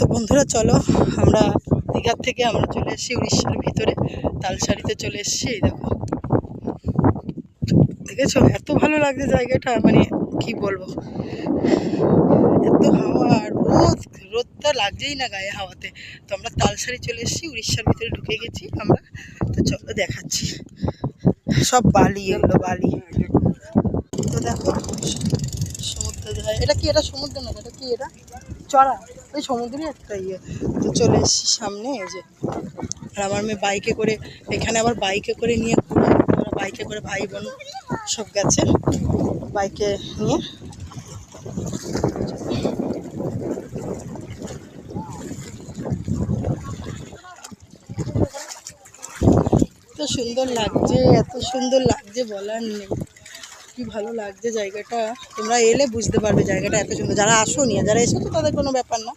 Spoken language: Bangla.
তো বন্ধুরা চলো আমরা দীঘার থেকে আমরা চলে এসেছি উড়িষ্যার ভিতরে তালসারিতে চলে এসেছি। এই দেখো, দেখেছো এত ভালো লাগছে জায়গাটা, মানে কি বলবো, এত হাওয়া আর রোদটা লাগছেই না গায়ে হাওয়াতে। তো আমরা তালসারি চলে এসেছি, উড়িষ্যার ভিতরে ঢুকে গেছি আমরা। তো চলো দেখাচ্ছি, সব বালি, এগুলো বালি। তো দেখো সমুদ্র, এটা কি, এটা সমুদ্র না, এটা কি, এটা চড়া, ওই সমুদ্রের একটা ইয়ে। তো চলে এসেছি সামনে, এই যে। আর আমার মেয়ে বাইকে করে, এখানে আবার বাইকে করে নিয়ে ঘুরে, ওরা বাইকে করে ভাই বোন সব গেছে বাইকে নিয়ে। এত সুন্দর লাগছে, এত সুন্দর লাগছে বলার নেই, কি ভালো লাগছে জায়গাটা। তোমরা এলে বুঝতে পারবে জায়গাটা এত সুন্দর, যারা আসোনি, যারা এসেছো তাদের কোনো ব্যাপার না,